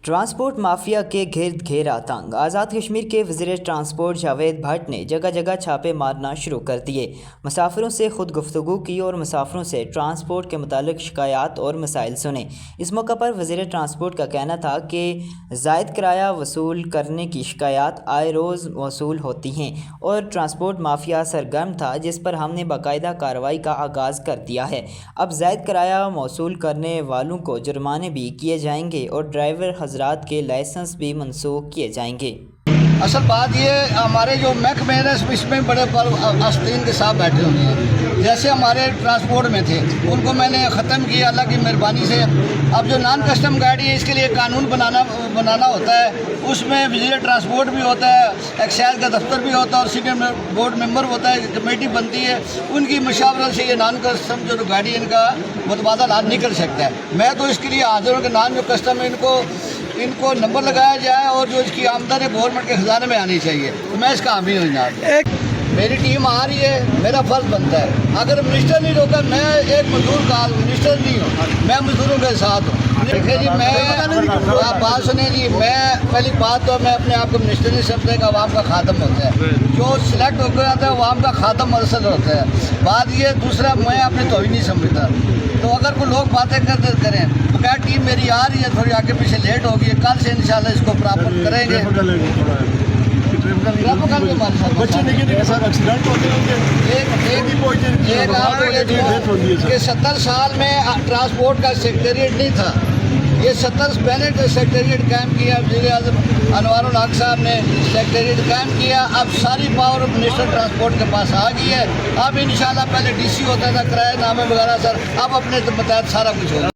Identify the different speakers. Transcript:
Speaker 1: Transport mafia کے گرد گھیرا تنگ۔ آزاد کشمیر کے وزیر ٹرانسپورٹ جاوید بھٹ نے جگہ جگہ چھاپے مارنا شروع کر دیے، مسافروں سے خود گفتگو کی اور مسافروں سے ٹرانسپورٹ کے متعلق شکایات اور مسائل سنے۔ اس موقع پر وزیر ٹرانسپورٹ کا کہنا تھا کہ زائد کرایہ وصول کرنے کی شکایات آئے روز موصول ہوتی ہیں اور ٹرانسپورٹ مافیا سرگرم تھا، جس پر ہم نے باقاعدہ کارروائی کا آغاز کر دیا ہے۔ اب زائد کرایہ موصول کرنے والوں کو جرمانے بھی کیے جائیں گے اور ڈرائیور حضرات کے لائسنس بھی منسوخ کیے جائیں گے۔
Speaker 2: اصل بات یہ ہمارے جو محکمے ہیں اس میں بڑے آستین کے ساتھ بیٹھے ہوئے ہیں، جیسے ہمارے ٹرانسپورٹ میں تھے ان کو میں نے ختم کیا اللہ کی مہربانی سے۔ اب جو نان کسٹم گاڑی ہے اس کے لیے قانون بنانا ہوتا ہے، اس میں وزیر ٹرانسپورٹ بھی ہوتا ہے، ایکسائز کا دفتر بھی ہوتا ہے اور سینئر بورڈ ممبر ہوتا ہے، کمیٹی بنتی ہے، ان کی مشاورت سے یہ نان کسٹم جو گاڑی ان کا متبادل حال نکل سکتا ہے۔ میں تو اس کے لیے حاضر ہوں کہ نان جو کسٹم ہے ان کو نمبر لگایا جائے اور جو اس کی آمدن ہے گورنمنٹ کے خزانے میں آنی چاہیے، تو میں اس کا حامی ہوں جناب۔ میری ٹیم آ رہی ہے، میرا فرض بنتا ہے، اگر منسٹر نہیں روکا، میں ایک مزدور کا منسٹر نہیں ہوں، میں مزدوروں کے ساتھ ہوں۔ دیکھیں جی، میں آپ بات سنیں جی، میں پہلی بات تو میں اپنے آپ کو منسٹر نہیں سمجھتا کہ عوام کا خادم ہوتا ہے، جو سلیکٹ ہو کر آتا ہے عوام کا خادم مرسل ہوتا ہے۔ بات یہ دوسرا، میں اپنی توہین نہیں سمجھتا، تو اگر کوئی لوگ باتیں کریں تو کیا ٹیم میری آ رہی ہے، تھوڑی آگے پیچھے لیٹ ہوگی، کل سے انشاءاللہ اس کو پراپر کریں گے۔ کہ 70 سال میں ٹرانسپورٹ کا سیکریٹریٹ نہیں تھا، یہ 70 پہلے سیکریٹریٹ قائم کیا، وزیر اعظم انوار الحق صاحب نے سیکریٹریٹ قائم کیا، اب ساری پاور منسٹر ٹرانسپورٹ کے پاس آ گئی ہے۔ اب انشاءاللہ پہلے ڈی سی ہوتا تھا، کرایہ نامے وغیرہ سر، اب اپنے متحد سارا کچھ ہوگا۔